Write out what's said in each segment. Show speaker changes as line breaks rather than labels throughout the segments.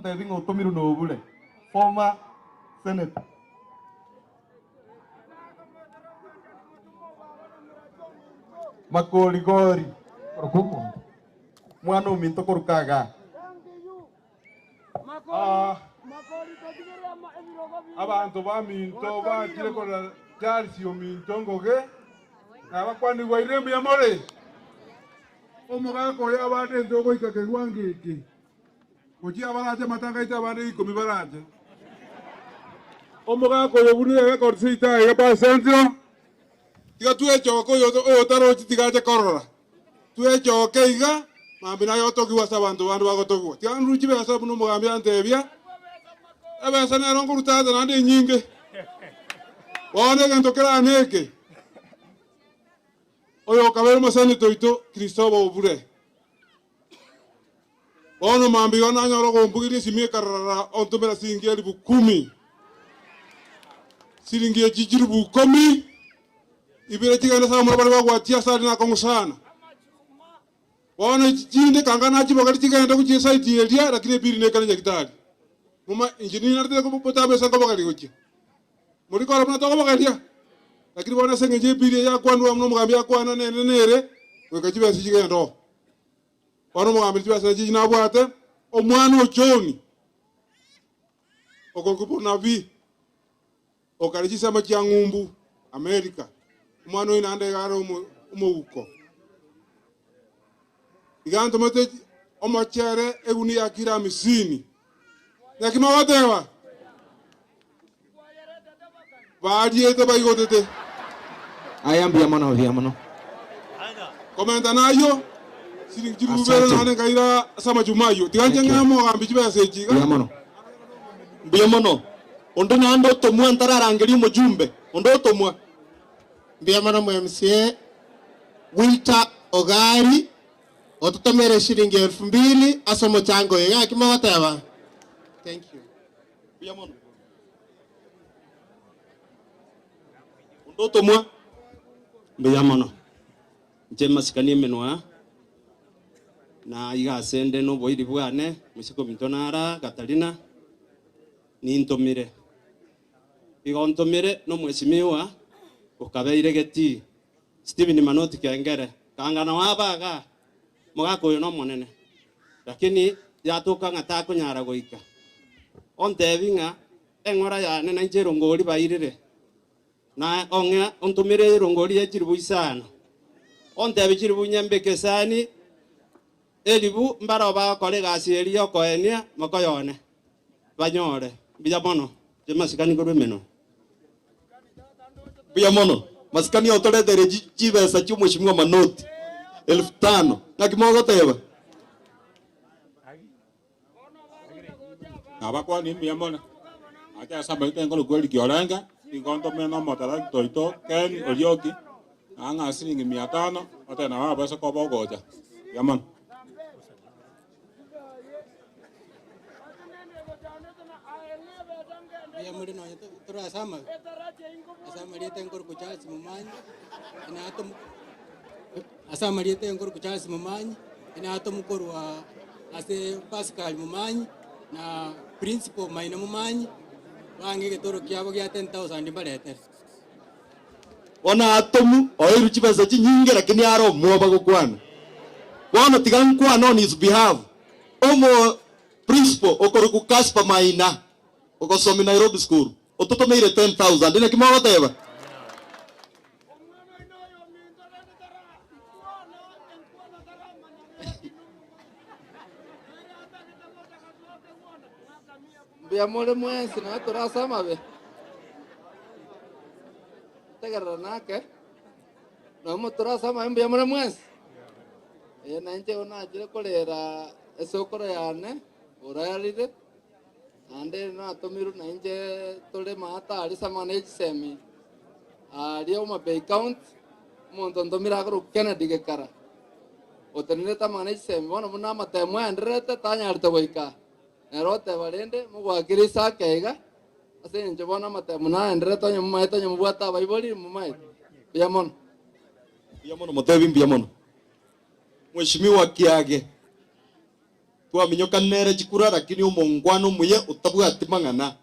tebing otomiru no bule. Former Senator. Makoligori. Mwana uminto korukaga. Abantu baminto bakire kola Charles Ngoge abakwani wa irembo ya more omugako ya bade ndogo ikakegwangiki kuji abaraje matanga ita bade ikomi baraje omugako yobunire ko sita ya ba centro tiga tuwe choko yo taro tigaje korora tuwe choke iga mambina yo toki wasa bantu bagotoki tiga nruchi be asa bunu mugambi antebia ebe sana rongo rutaza nande nyinge wane ganto kera neke oyo kabere masani toito Kristobo obure ono mambi ona nyoro go mbugiri simie karara ontumera singi ribu 10 siringi jijirubu 10 ibere tigana sama mabara bagwatia sali na kongusana wana jinde kangana chibogari tiganda kuchi site elia lakini biri ne kanya kitali mama engineer narte ko potabe sango bagari kuchi muri ko rapna to bagaria lakini wana senge je biri ya kwandu amno mugambi ya kwana nere weka chiba sigendo wana mugambi chiba saji na bwate omwana ochoni okokupo navi okalijisa machi ngumbu America umwana ina ande garo umuko iganto mate omachere eguni akira misini yakima watewa baadiete baigotete
ayambia mono
komenta nayo siling jirubere nane kaira sama jumayo tiganje ngamo gambi chiba seji
bia mono ondo nando tomwa ntararangeri mujumbe ondo tomwa
bia mono MCA Wilta Ogari otutomere shilingi 2000 asomo chango yega kimawateba. Thank you.
Bia mono ondo tomwa bia mono jema sikani menwa na iga sende no boiri bwane musiko mintonara Katarina ni ntomire igontomire no mwesimiwa ukabeire geti Steven Manoti kengere kangana wabaga mugako yo no monene lakini yatuka ngata kunyara goika ontebinga engora ya nena njero ngori bairire na onga ontomire rongori ya chiribu isana ontebi chiribu nyambeke sani elibu mbara ba kolega sieri yoko enia makoyone banyore bia mono je masikani korwe meno
bia mono masikani otoretere chibesa cy'umushimwa Manoti 1500 nakimogo teba
abakwa ni bia mono acha samba itengo kweli kiolenga igonto meno motara toito ken orioki anga silingi 500 atena wabasa ko bogoja bia mono
ya muri no tura sama riete ngor ku Charles Mumanyi ina atom asama riete ngor ku Charles Mumanyi ina atom korwa ase Pascal Mumanyi na principal Maina Mumanyi wangi getoro kyabo gya 10000 barete
ona atomu oiru chibesa chinyinge lakini aro mwoba gukwana wana tigankwana on his behalf omo principal okoro ku Kaspa Maina okosomi Nairobi school ototomeire 10000 ndine kimago teba
bia mole mwesi na turasama be tegara nake no mo turasama bia mole mwesi na nje ona jire kolera esokoro yane orayarire ande na tomiru na nje tole mata ali manage semi ali o mabe account mo ndomira ko Kennedy ke kara otenere ta manage semi wana muna mata mo andrete tanya arto boika erote valende mo wakirisa keiga ase nje bona mata muna andrete nyo maita nyo bwata baiboli mo mai bia mono
motebi bia mono mheshimiwa Kiage kwa minyoka nere chikura lakini umongwano muye utabwati mang'ana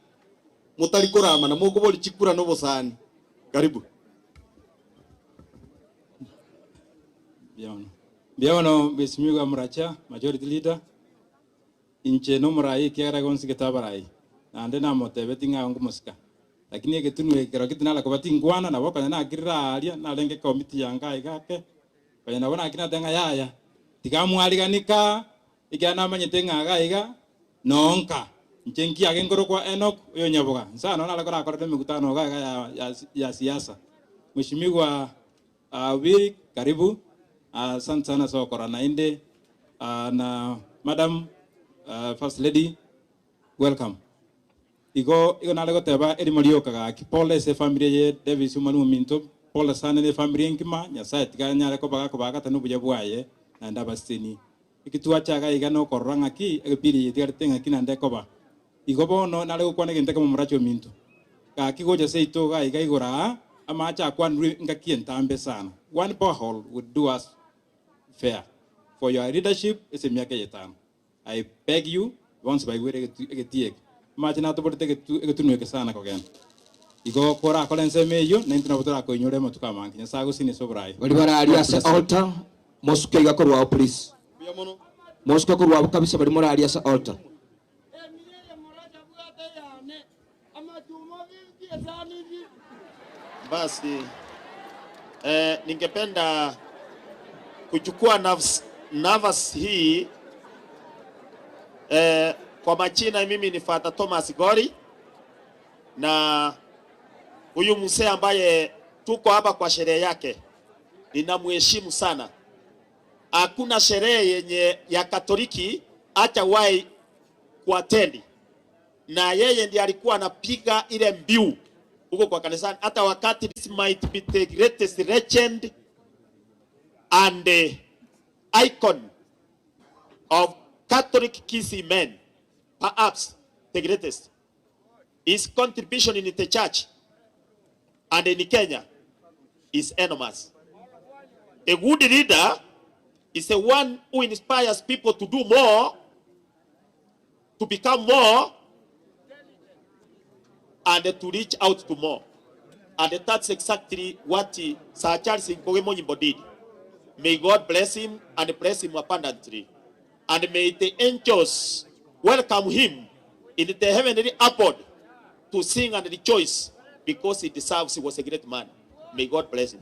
mutari kurama na moko boli chikura no bosani. Karibu.
Biaono Mheshimiwa Mracha, Majority Leader. Inche no murai kiara gonsi ketabarai. Na ande na motebe tinga ngo musika. Lakini eketunu ekero kitinala kubati ngwana na boka na akira aria na lenge komiti yanga igake. Kwa na bona akina tenga yaya. Tikamwaliganika igana manyete ngaga iga nonka. Nchenki age ngoro kwa Enoch uyo nyaboga. Sana na lakora akora mikutano ga ya siasa. Mheshimiwa Wili karibu. Asante sana so korana inde na Madam First Lady, welcome. Igo nalego teba eri marioka ga kipole se familia ye Davis umanu minto pole sana ne familia nkima nya site ga nya ko baga tanu buja buaye na ndaba sini ikitua chaga iga no koranga ki egepiri yetiar tenga kinande ko ba igo bono nalego kwane gente kama mracho minto ka kigoja seito ga iga igora ama acha kwan ngakien tambe sana. One borehole would do us fair. For your leadership, it's a miaka yetano. I beg you, once by way egetiek. Imagine to put egetunu sana kogen. Igo kora kolense meyo, na intina botora ko inyore matuka manki. Nyasago sini sobrai.
Walibara alias altar, mosuke iga korwa please. Mosuke korwa kabisa bali mora alias altar.
Basi ningependa kuchukua nafasi hii kwa majina, mimi ni Father Thomas Gori, na huyu mzee ambaye tuko hapa kwa sherehe yake ninamheshimu sana. Hakuna sherehe yenye ya Katoliki acha wai kuatendi, na yeye ndiye alikuwa anapiga ile mbiu huko kwa kanisani. Hata wakati this might be the greatest legend and the icon of Catholic Kisii men, perhaps the greatest. His contribution in the church and in Kenya is enormous. A good leader is the one who inspires people to do more, to become more, and to reach out to more. And that's exactly what Sir.Charles Ngoge did. May God bless him and bless him abundantly. And may the angels welcome him in the heavenly abode to sing and rejoice because he deserves, he was a great man. May God bless him.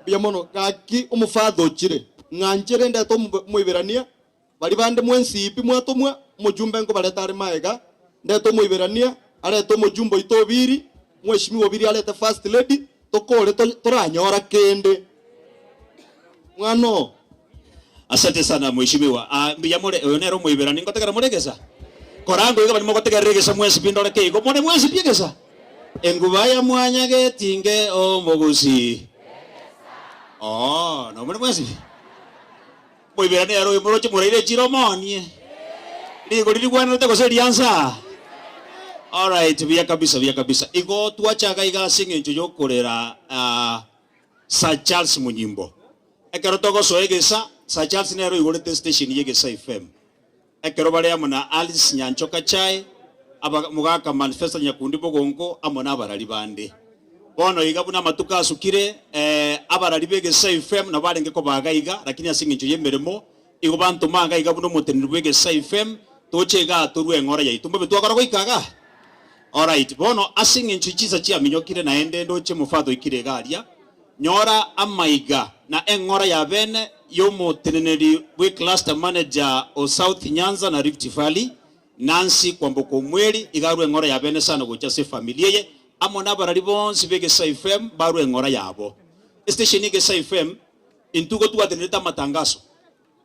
Biamono kaki umufadho chire nganjere ndato muiberania bali bande mwensi ipi mwatomwa mujumbe ngo baletare maega ndato muiberania areto mujumbo itobiri mweshimiwa biri alete first lady tokole toranyora kende mwano.
Asante sana mheshimiwa. Mbiyamore onero muiberani ngotegera muregesa korango iga bali mogotegera regesa mwesi pindore keigo mone mwesi piegesa engubaya mwanyage tinge o mogusi. No mone mwesi muiberani aro moroche mureire chiromonie ligo lirigwana te koseri ansa. All right, vya kabisa. Igo tuachaga iga singenjo yokorera Sir.Charles Munyimbo. Ekero togo soegesa Sir.Charles nero igorete station yegesa FM. Ekero bare amona Alice Nyanchoka chai aba mugaka manifesto nyakundi bogongo amona abarali bande. Bono iga buna matuka asukire abarali begesa FM na barenge ko bagaiga lakini asingenjo yemeremo igo bantu manga iga buno mutenirwe begesa FM tochega torwe ngora yaitumbe betwakara goikaga. Alright, bono asing inchichiza chia minyokire na ende ndoche mufadho ikire garia nyora amaiga na engora ya bene yomo teneneri we cluster manager o South Nyanza na Rift Valley Nancy Kwamboko Mweli igaru engora ya bene sana gocha se familia ye amona barali bonsi bege FM baru engora yabo station ige FM intuko tuwateneta matangazo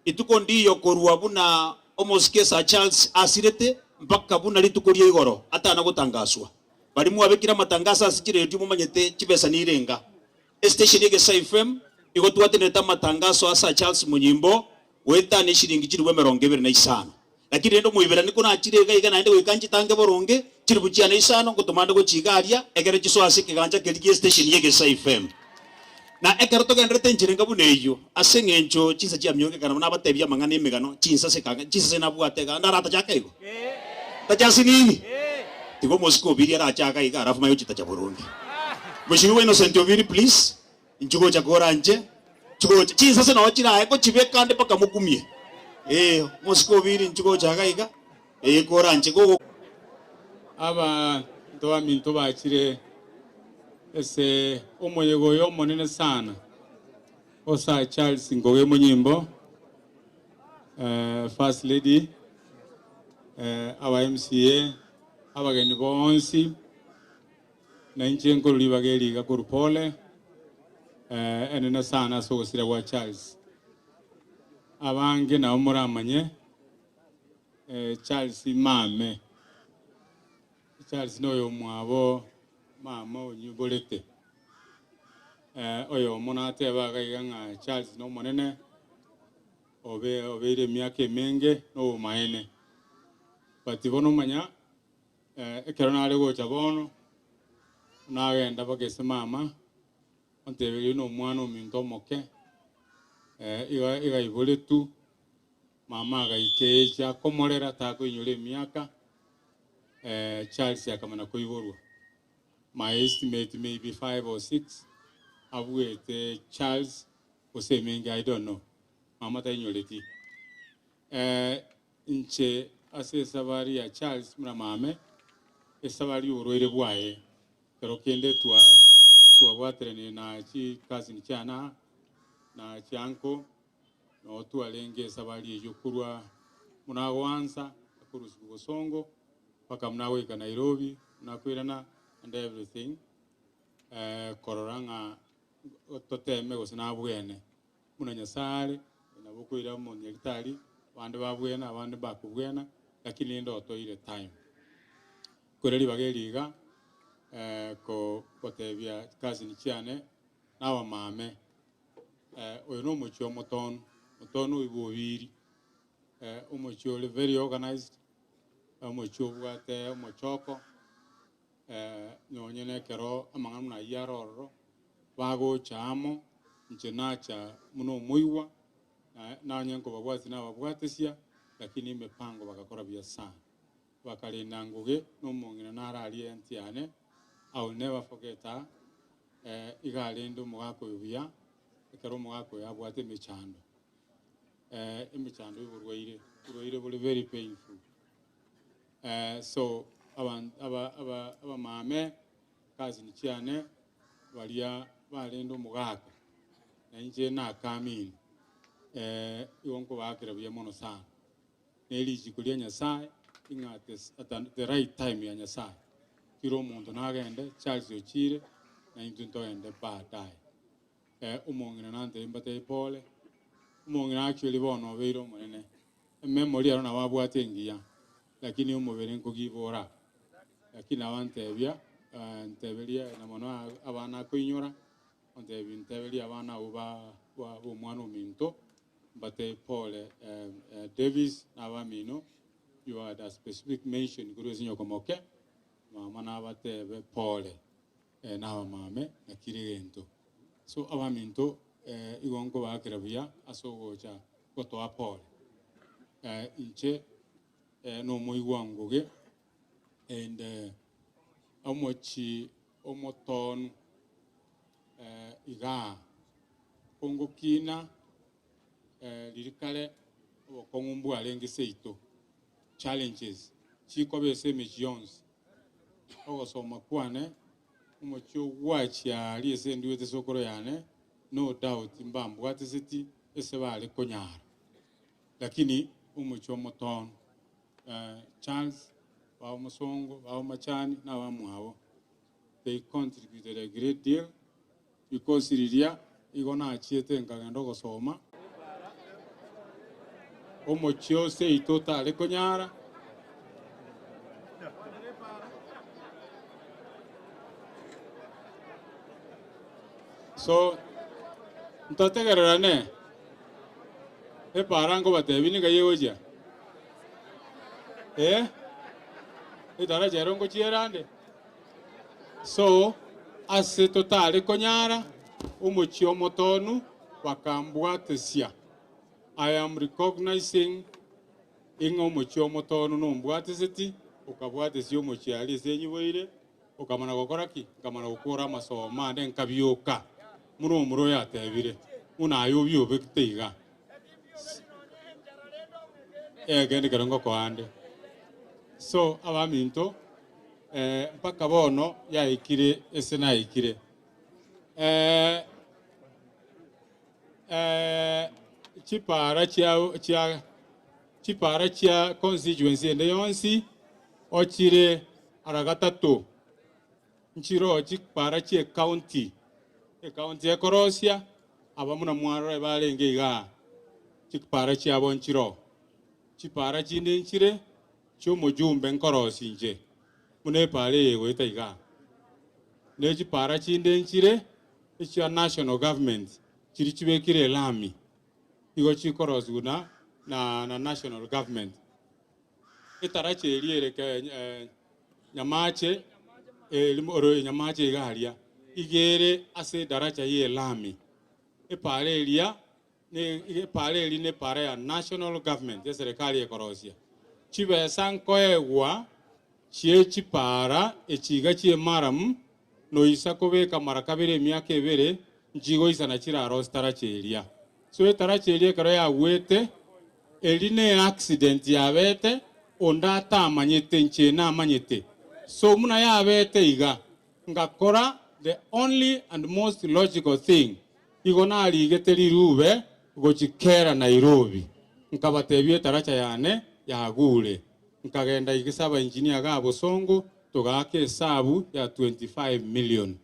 ituko ndiyo korwa buna omoske Sir.Charles asirete mpaka buna litukorie igoro atana gutangaswa bari mu abekira matangazo asikire ndi mumanyete kibesa nirenga station ige FM igo tuwateneta matangazo a Sir.Charles Munyimbo weta ni shiringi kiri 25 lakini ndo muibera niko na kirega iga naende wikanji tange boronge kiri buciana isano gutumanda go cigaria egere kiso asike ganja keligi station ige FM na ekero togendrete njire ngabuneyo ase ng'encho chisa chia mioke kana nabatebia mang'ana emigano chinsa sekanga chinsa senabwate ga ndarata chakaigo tachasi nini tigo mosiko obiri arachaka iga arafu mayo chita cha Burundi Mheshimiwa Innocent Obiri please inchugo cha koranje chugo chinsa sena ochira eko chibekande paka mukumie mosiko obiri inchugo cha kaiga koranje go
aba ntoa minto bachire ese omoyego yo monene sana o Sir.Charles Ngoge munyimbo First Lady our MCA abageni bonsi na inche nkuru bageri ga kurupole enena sana so sira wa Charles abange na umuramanye Charles mame Charles noyo mwabo mama onyubolete oyo monate bagaiga nga Charles no monene obeire miaka menge no maene batibono manya ekero nare gocha bono nagenda bagese mama ontebeli no mwana ominto moke iga iboletu mama gaikeja komorera tako inyore miaka Charles yakamana koiborwa. My estimate maybe 5 or 6. Abuete Charles Osemenge, I don't know. Mama tainyoleti. Inche ase savari ya Charles mramame. Esavari uroire buae. Pero kende tua watrene na chi kazi nichana na chi anko. No tua lenge savari yokurwa munawansa akurusi bosongo. Paka mnaweka Nairobi nakwirana and everything kororanga toteme gosina bwene muna nyasare na bukwira mu nyalitari bande babwena abande bakubwena lakini ndotoire time koreri bageriga ko kotebia kazi ni cyane nawa mame oyo no mucyo mutono ibobiri umucyo very organized umucyo bwate umuchoko nyonyene kero amangana na yaroro bago chamo nchenacha muno muiwa na nyengo babwati na babwatesia lakini imepango bakakora biasa bakalinda Ngoge no mongina narali entiane I will never forget igalendo mugako yubia kero mugako yabwate michando imichando iburwaire buri very painful so aba mame kazi ni cyane balia balendo mugaka na nje na kamini yonko bakira bya mono sana neli jikulia Nyasaye ingate at the right time ya Nyasaye kiro muntu nagende Charles Ochire na intunto ende badai umongina nante mbate pole umongina actually bono beiro monene memory arona wabwate ngiya lakini umubere nkugibora lakini abantebya ntebelia na mono abana kwinyura ontebi ntebelia abana uba umwana ominto bate Paul Davis na abamino you had a specific mention kuruzinyo komoke mama na batebe Paul na abamame na kirigento so abaminto igongo bakirabia asogocha gotoa Paul inche no muigwa Ngoge and amochi omoton iga kongo kina lirikale okongumbu alenge seito challenges chiko bese missions ogosoma kwane omocho wacha liese ndiwete sokoro yane no doubt mbambu ateseti ese bale konyara lakini omocho moton Charles wa musongo wa machani na wa mwao they contributed a great deal because iriria igona achiete ngagendo gosoma omochio se itota le konyara so ntotegererane parango batebini gayeoja itara jerongo chierande so ase totale konyara
umuchio motonu wakambwatesia. I am recognizing ingo umuchio motonu no mbwateseti ukabwatesia umuchiali senyiweire ukamana gokoraki ukamana gukura masoma nde nkabyoka muno muro yatebire unayo byo bekiteiga gende karongo kwande so abaminto mpaka bono yaikire esena ikire chipara chia constituency ende yonsi ochire aragatatu nchiro chipara chia county ya Korosia abamuna mwara balenge iga chipara chia bonchiro chipara chinde nchire cyo mujumbe nkorosi nje mune pale yegweta iga ne chipara chinde nchire cha national government chiri chibekire lami igo chikorosi guna na national government itarache eliere nyamache limoro nyamache igaria igere ase daraja ye lami pale elia ne pale eli ne pare ya national government ya serikali ya Korosia chibe sanko ewa chie chipara echiga chie maram no isakobeka marakabere myaka ebere njigo isana chira rostara chelia so etara chelia karo ya wete eline accident ya bete onda ta manyete nche na manyete so muna ya bete iga ngakora the only and most logical thing igona aligeteri rube gochikera Nairobi nkabatebye taracha yane yagule nkagenda igisaba engineer gabo songo togake sabu ya 25 million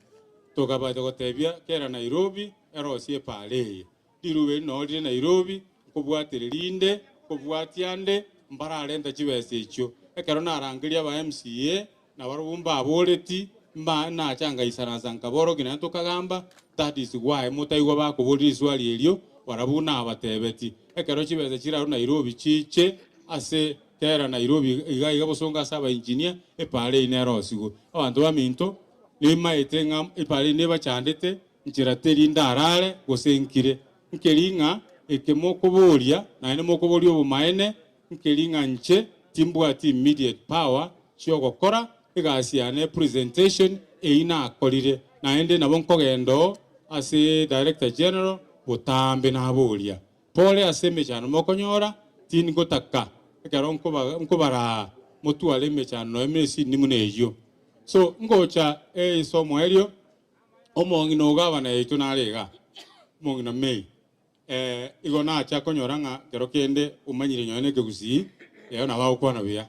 togabata gotebya kera Nairobi erosie pale dirube no dire Nairobi kubwaterinde kubwatiande mbara alenda chibese icho ekero narangiria ba MCA na barubumba aboleti mba na changa isaranza nkaboro gina tukagamba that is why mutaiwa bakubulira iswali elio warabuna abatebeti ekero chibese chira Nairobi chiche ase kera Nairobi iga bosonga saba engineer epale inerosigo abantu baminto lima etenga epale ne bachandete nchirateri ndarare gosenkire nkeringa ekemoko bolia na ene moko bolio bumaene nkeringa nche timbwati immediate power chiogokora igasiane presentation eina akolire na ende nabo nkogendo ase director general butambe na bolia pole aseme cyane mokonyora tini gotaka ekero nkobara mutuale mechano emesi nimuneyo so ngocha somo elio omongi no gavana yetu nalega mongi na mei igona acha konyoranga kero kende umanyire nyone ke Kisii yo na bawo kwana bia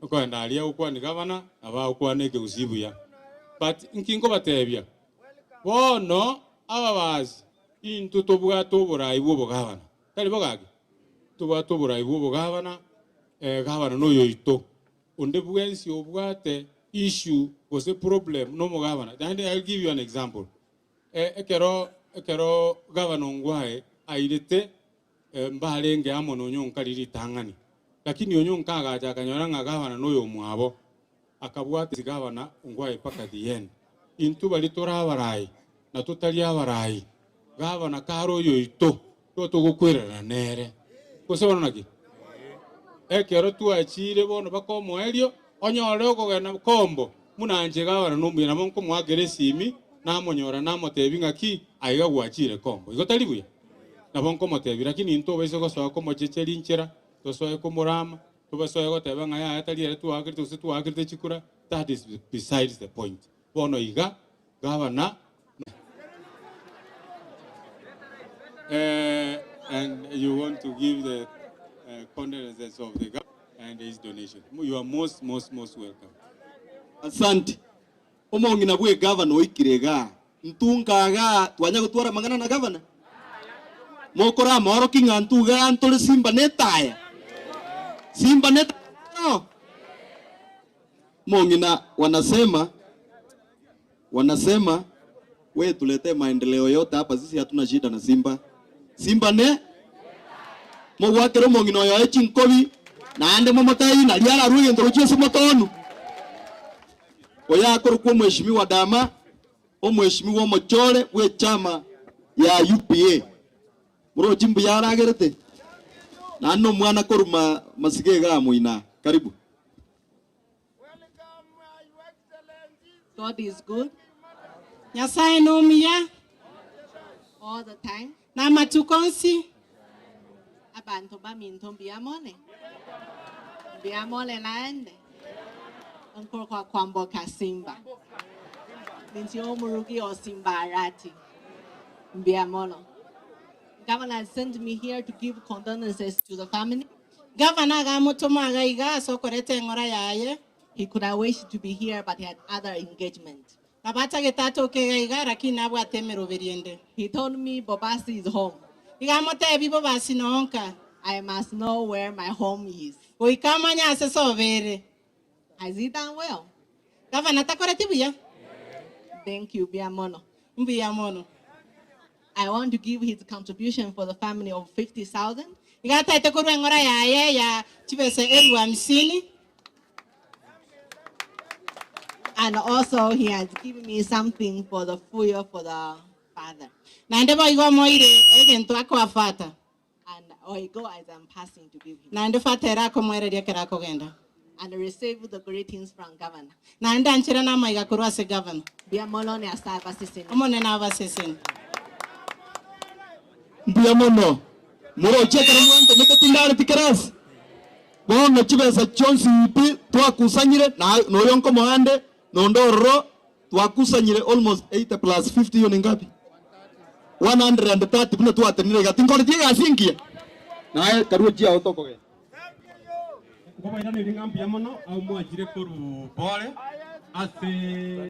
ko ndalia ukwa ni gavana aba ukwa ne ke Kisii buya but nkingo batebya bono ababazi into tobwa tobura ibubo gavana kali bogage tobwa tobura ibubo gavana gavana no yoito onde bwensi obwate issue was a problem no mo gavana and I'll give you an example ekero gavana Ngwae aidete mbalenge amono nyonka liri tangani lakini onyonka agaja kanyoranga gavana no yo mwabo akabwate gavana Ngwae paka the end into balitora abarai na totali abarai gavana karo yoito to gukwirana nere kusebona naki ekero tu achire bono bakomo elio onyore okogena kombo munanje gavana numwira monko mwagere simi namonyora namotebinga ki aiga gwachire kombo igotali buya nabonko motebira lakini into bese gosoa ko mochecheri nchera tosoe ko murama tobasoe goteba ngaya atali tu agirite tu agirite chikura that is besides the point bono iga gavana and you want to give the condolences of the government and his donation. You are most welcome.
Asante. Omongi na bwe governor ikirega. Ntungaga twanya gutwara magana na governor. Mokora moro kinga ntuga antole simba netaya. Simba netaya. No. Mongi na wanasema we tulete maendeleo yote hapa sisi hatuna shida na simba. Simba ne mwakero mongi no yo echinkobi na ande momotai na liara ruye ndorochie simotonu. Oya akoro kwa mheshimiwa Dama omweshimiwa mochore we chama ya UPA muro chimbu yaragerete nano mwana koruma masigega muina karibu.
God is good
Nyasaye nomiya
all the time.
na matukonsi
Abantu baminto mbiamone. Mbiamone naende. Unko kwa kwambo kasimba. Ninti omurugi o simba Arati. Mbiamono. Governor sent me here to give condolences to the family.
Gavana ga mutuma ga iga sokorete ngora yaye
He could have wished to be here, but he had other engagement.
nabata getato ke ga iga rakini abwate meroberiende
He told me Bobasi is home.
iga mote bibo basi nonka
I must know where my home is.
oikamanya ase sobere
Has he done well?
gavana takorete buya
Thank you, Biamono.
mbiya mono
I want to give his contribution for the family of 50,000.
iga taite korwe ngora yaye ya chibese 50,000
And also, he has given me something for the fuel for the father.
na ndebo igo moire egento akwafata
And I go as I'm passing to give him.
na ndefatera ko mwereria kerako genda
And receive the greetings from governor.
na ndanchira na maiga korwa se gavana
Biamono ne asaba sisene.
omone na abaseseni
Mbiamono muro chekera mwanto metetindare tikeras bono chibesa chonsi ipi twakusanyire na noyonko mohande nondoro twakusanyire almost 80 plus 50 yo ngapi 130 bino twatenire gatingore tiga sinkia nae karuo chia otokoge
Kwa ina ni ngambi ya mono au mwajire koru bole ase